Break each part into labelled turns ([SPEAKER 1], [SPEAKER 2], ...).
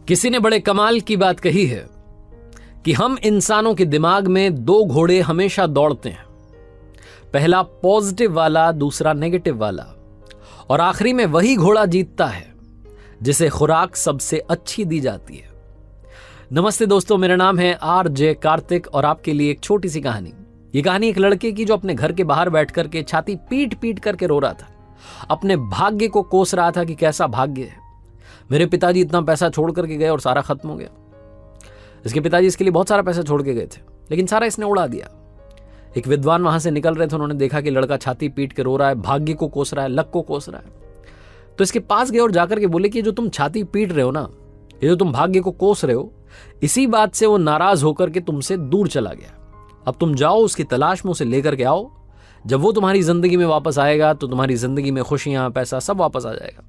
[SPEAKER 1] किसी ने बड़े कमाल की बात कही है कि हम इंसानों के दिमाग में दो घोड़े हमेशा दौड़ते हैं, पहला पॉजिटिव वाला, दूसरा नेगेटिव वाला, और आखिरी में वही घोड़ा जीतता है जिसे खुराक सबसे अच्छी दी जाती है। नमस्ते दोस्तों, मेरा नाम है RJ कार्तिक और आपके लिए एक छोटी सी कहानी। ये कहानी एक लड़के की जो अपने घर के बाहर बैठ करके छाती पीट पीट करके रो रहा था, अपने भाग्य को कोस रहा था कि कैसा भाग्य है, मेरे पिताजी इतना पैसा छोड़ करके गए और सारा खत्म हो गया। इसके पिताजी इसके लिए बहुत सारा पैसा छोड़ के गए थे, लेकिन सारा इसने उड़ा दिया। एक विद्वान वहां से निकल रहे थे, उन्होंने देखा कि लड़का छाती पीट के रो रहा है, भाग्य को कोस रहा है, लक को कोस रहा है, तो इसके पास गए और जाकर के बोले कि जो तुम छाती पीट रहे हो ना, ये जो तुम भाग्य को कोस रहे हो, इसी बात से वो नाराज होकर के तुमसे दूर चला गया। अब तुम जाओ, उसकी तलाश में उसे लेकर के आओ। जब वो तुम्हारी जिंदगी में वापस आएगा तो तुम्हारी जिंदगी में खुशियां, पैसा सब वापस आ जाएगा।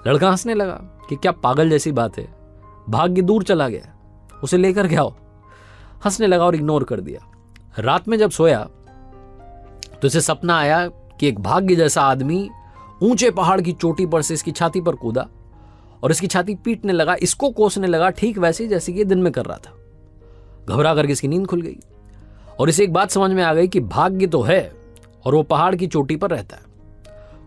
[SPEAKER 1] लड़का हंसने लगा कि क्या पागल जैसी बात है, भाग्य दूर चला गया, उसे लेकर के आओ। हंसने लगा और इग्नोर कर दिया। रात में जब सोया तो इसे सपना आया कि एक भाग्य जैसा आदमी ऊंचे पहाड़ की चोटी पर से इसकी छाती पर कूदा और इसकी छाती पीटने लगा, इसको कोसने लगा, ठीक वैसे जैसे कि दिन में कर रहा था। घबरा करके इसकी नींद खुल गई और इसे एक बात समझ में आ गई कि भाग्य तो है और वो पहाड़ की चोटी पर रहता है,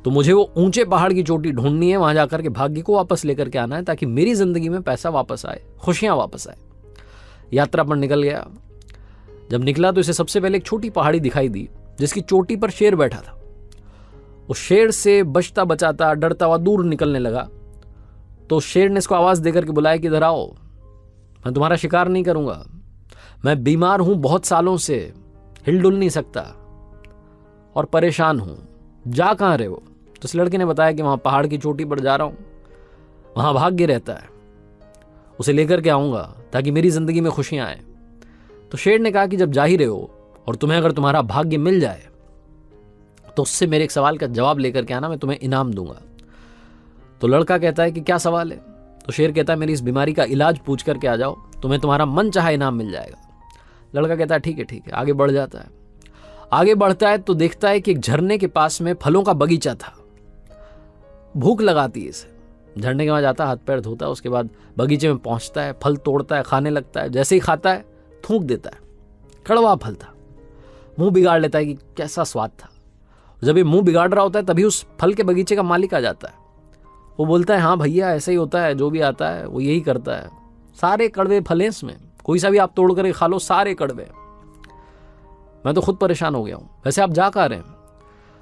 [SPEAKER 1] तो मुझे वो ऊंचे पहाड़ की चोटी ढूंढनी है, वहां जाकर के भाग्य को वापस लेकर के आना है, ताकि मेरी जिंदगी में पैसा वापस आए, खुशियां वापस आए। यात्रा पर निकल गया। जब निकला तो इसे सबसे पहले एक छोटी पहाड़ी दिखाई दी जिसकी चोटी पर शेर बैठा था। उस शेर से बचता बचाता, डरता हुआ दूर निकलने लगा। तो शेर ने इसको आवाज देकर के बुलाया कि इधर आओ, मैं तुम्हारा शिकार नहीं करूंगा, मैं बीमार हूं, बहुत सालों से हिलडुल नहीं सकता और परेशान हूं, जा कहां रहे हो? तो इस लड़के ने बताया कि वहां पहाड़ की चोटी पर जा रहा हूं, वहां भाग्य रहता है, उसे लेकर के आऊंगा ताकि मेरी जिंदगी में खुशियां आए। तो शेर ने कहा कि जब जा ही रहे हो और तुम्हें अगर तुम्हारा भाग्य मिल जाए तो उससे मेरे एक सवाल का जवाब लेकर के आना, मैं तुम्हें इनाम दूंगा। तो लड़का कहता है कि क्या सवाल है? तो शेर कहता है मेरी इस बीमारी का इलाज पूछ करके आ जाओ, तुम्हें तुम्हारा मन चाहा इनाम मिल जाएगा। लड़का कहता है ठीक है ठीक है। आगे बढ़ जाता है। आगे बढ़ता है तो देखता है कि एक झरने के पास में फलों का बगीचा था। भूख लगाती है इसे, झरने के वहां जाता है, हाथ पैर धोता है, उसके बाद बगीचे में पहुंचता है, फल तोड़ता है, खाने लगता है। जैसे ही खाता है थूक देता है, कड़वा फल था। मुंह बिगाड़ लेता है कि कैसा स्वाद था। जब ये मुंह बिगाड़ रहा होता है तभी उस फल के बगीचे का मालिक आ जाता है। वो बोलता है हाँ भैया, ऐसा ही होता है, जो भी आता है वो यही करता है, सारे कड़वे फल हैं इसमें, कोई सा भी आप तोड़ कर खा लो, सारे कड़वे, मैं तो खुद परेशान हो गया हूं, वैसे आप जा कहां रहे हैं?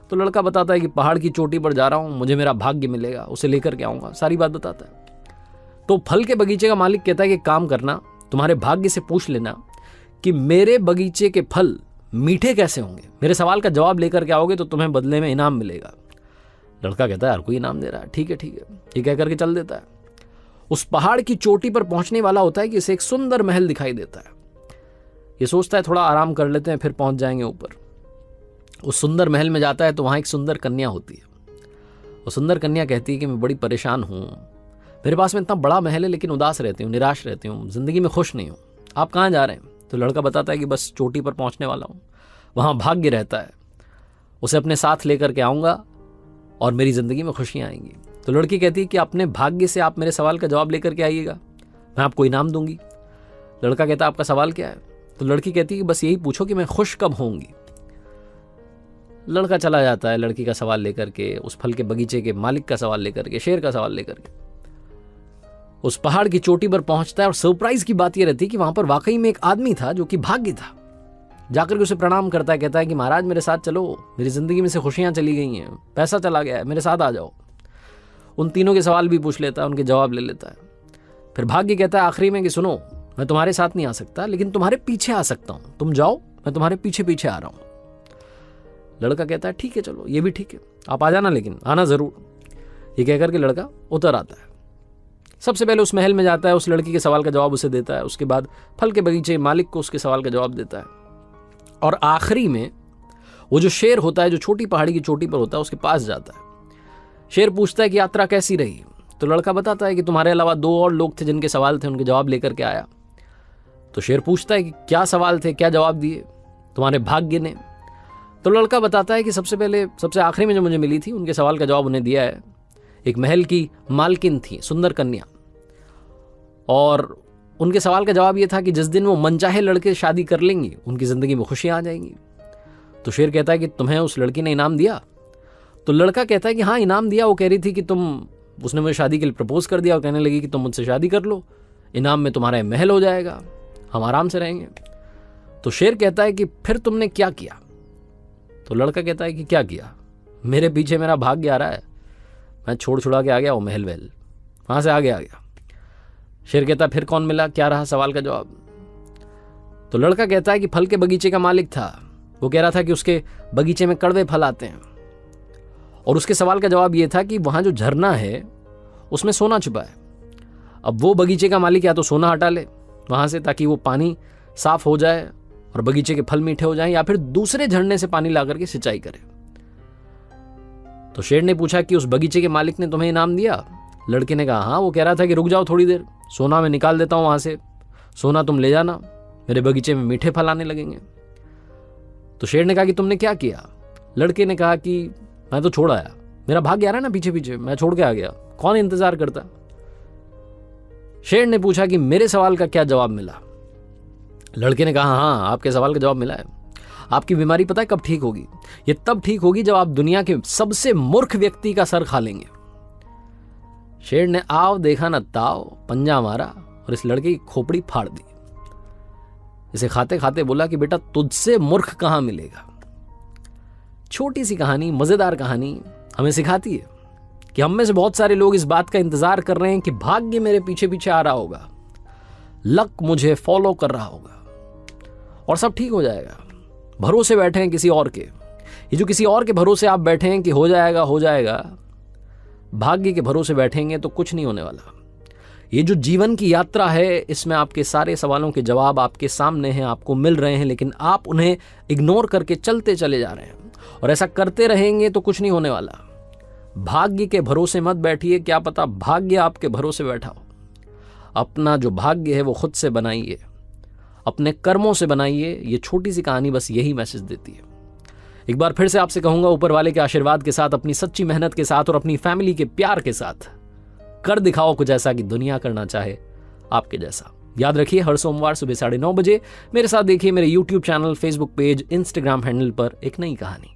[SPEAKER 1] तो लड़का बताता है कि पहाड़ की चोटी पर जा रहा हूं, मुझे मेरा भाग्य मिलेगा, उसे लेकर के आऊंगा, सारी बात बताता है। तो फल के बगीचे का मालिक कहता है कि काम करना, तुम्हारे भाग्य से पूछ लेना कि मेरे बगीचे के फल मीठे कैसे होंगे, मेरे सवाल का जवाब लेकर के आओगे तो तुम्हें बदले में इनाम मिलेगा। लड़का कहता है यार कोई इनाम दे रहा है, ठीक है ठीक है, ये कह करके चल देता है। उस पहाड़ की चोटी पर पहुंचने वाला होता है कि इसे एक सुंदर महल दिखाई देता है। ये सोचता है थोड़ा आराम कर लेते हैं, फिर पहुंच जाएंगे ऊपर। उस सुंदर महल में जाता है तो वहां एक सुंदर कन्या होती है। वो सुंदर कन्या कहती है कि मैं बड़ी परेशान हूं, मेरे पास में इतना बड़ा महल है लेकिन उदास रहती हूँ, निराश रहती हूँ, जिंदगी में खुश नहीं हूँ, आप कहाँ जा रहे हैं? तो लड़का बताता है कि बस चोटी पर पहुंचने वाला हूँ, वहां भाग्य रहता है, उसे अपने साथ लेकर के आऊंगा और मेरी जिंदगी में खुशियां आएंगी। तो लड़की कहती है कि अपने भाग्य से आप मेरे सवाल का जवाब लेकर के आइएगा, मैं आपको इनाम दूंगी। लड़का कहता है आपका सवाल क्या है? तो लड़की कहती है कि बस यही पूछो कि मैं खुश कब होंगी। लड़का चला जाता है लड़की का सवाल लेकर के, उस फल के बगीचे के मालिक का सवाल लेकर के, शेर का सवाल लेकर के उस पहाड़ की चोटी पर पहुंचता है। और सरप्राइज की बात यह रहती है कि वहां पर वाकई में एक आदमी था जो कि भाग्य था। जाकर के उसे प्रणाम करता है, कहता है कि महाराज मेरे साथ चलो, मेरी जिंदगी में से खुशियां चली गई हैं, पैसा चला गया है, मेरे साथ आ जाओ। उन तीनों के सवाल भी पूछ लेता है, उनके जवाब ले लेता है। फिर भाग्य कहता है आखिरी में कि सुनो, मैं तुम्हारे साथ नहीं आ सकता लेकिन तुम्हारे पीछे आ सकता हूं, तुम जाओ, मैं तुम्हारे पीछे पीछे आ रहा हूं। लड़का कहता है ठीक है चलो, ये भी ठीक है, आप आ जाना, लेकिन आना जरूर। ये कहकर के लड़का उतर आता है। सबसे पहले उस महल में जाता है, उस लड़की के सवाल का जवाब उसे देता है, उसके बाद फल के बगीचे मालिक को उसके सवाल का जवाब देता है, और आखिरी में वो जो शेर होता है, जो छोटी पहाड़ी की चोटी पर होता है, उसके पास जाता है। शेर पूछता है कि यात्रा कैसी रही? तो लड़का बताता है कि तुम्हारे अलावा 2 और लोग थे जिनके सवाल थे, उनके जवाब लेकर के आया। तो शेर पूछता है कि क्या सवाल थे, क्या जवाब दिए तुम्हारे भाग्य ने? तो लड़का बताता है कि सबसे आखिरी में जो मुझे मिली थी, उनके सवाल का जवाब उन्हें दिया है। एक महल की मालकिन थी, सुंदर कन्या, और उनके सवाल का जवाब ये था कि जिस दिन वो मनचाहे लड़के शादी कर लेंगी उनकी ज़िंदगी में खुशियाँ आ जाएंगी। तो शेर कहता है कि तुम्हें उस लड़की ने इनाम दिया? तो लड़का कहता है कि हाँ इनाम दिया। वो कह रही थी कि उसने मुझे शादी के लिए प्रपोज कर दिया और कहने लगी कि तुम मुझसे शादी कर लो, इनाम में तुम्हारा महल हो जाएगा, हम आराम से रहेंगे। तो शेर कहता है कि फिर तुमने क्या किया? तो लड़का कहता है कि क्या किया, मेरे पीछे मेरा भाग्य आ रहा है, मैं छोड़ छुड़ा के आ गया वो महल वहल, वहाँ से आ गया। शेर कहता है फिर कौन मिला, क्या रहा सवाल का जवाब? तो लड़का कहता है कि फल के बगीचे का मालिक था, वो कह रहा था कि उसके बगीचे में कड़वे फल आते हैं। और उसके सवाल का जवाब ये था कि वहाँ जो झरना है उसमें सोना छुपा है। अब वो बगीचे का मालिक या तो सोना हटा ले वहाँ से ताकि वो पानी साफ हो जाए और बगीचे के फल मीठे हो जाएं, या फिर दूसरे झरने से पानी ला करके सिंचाई करे। तो शेर ने पूछा कि उस बगीचे के मालिक ने तुम्हें इनाम दिया? लड़के ने कहा हाँ, वो कह रहा था कि रुक जाओ थोड़ी देर, सोना मैं निकाल देता हूँ वहाँ से, सोना तुम ले जाना, मेरे बगीचे में मीठे फल आने लगेंगे। तो शेर ने कहा कि तुमने क्या किया? लड़के ने कहा कि मैं तो छोड़ आया, मेरा भाग्य आ रहा है ना पीछे पीछे, मैं छोड़ के आ गया, कौन इंतजार करता। शेर ने पूछा कि मेरे सवाल का क्या जवाब मिला? लड़के ने कहा हाँ, आपके सवाल का जवाब मिला है। आपकी बीमारी पता है कब ठीक होगी? ये तब ठीक होगी जब आप दुनिया के सबसे मूर्ख व्यक्ति का सर खा लेंगे। शेर ने आव देखा न ताव, पंजा मारा और इस लड़के की खोपड़ी फाड़ दी। इसे खाते खाते बोला कि बेटा तुझसे मूर्ख कहां मिलेगा। छोटी सी कहानी, मजेदार कहानी हमें सिखाती है कि हम में से बहुत सारे लोग इस बात का इंतजार कर रहे हैं कि भाग्य मेरे पीछे पीछे आ रहा होगा, लक मुझे फॉलो कर रहा होगा और सब ठीक हो जाएगा। भरोसे बैठे हैं किसी और के। ये जो किसी और के भरोसे आप बैठे हैं कि हो जाएगा हो जाएगा, भाग्य के भरोसे बैठेंगे तो कुछ नहीं होने वाला। ये जो जीवन की यात्रा है इसमें आपके सारे सवालों के जवाब आपके सामने हैं, आपको मिल रहे हैं, लेकिन आप उन्हें इग्नोर करके चलते चले जा रहे हैं और ऐसा करते रहेंगे तो कुछ नहीं होने वाला। भाग्य के भरोसे मत बैठिए, क्या पता भाग्य आपके भरोसे बैठा हो। अपना जो भाग्य है वो खुद से बनाइए, अपने कर्मों से बनाइए। ये छोटी सी कहानी बस यही मैसेज देती है। एक बार फिर से आपसे कहूंगा, ऊपर वाले के आशीर्वाद के साथ, अपनी सच्ची मेहनत के साथ और अपनी फैमिली के प्यार के साथ कर दिखाओ कुछ ऐसा कि दुनिया करना चाहे आपके जैसा। याद रखिए, हर सोमवार सुबह 9:30 बजे मेरे साथ देखिए मेरे YouTube channel, Facebook page, Instagram handle पर एक नई कहानी।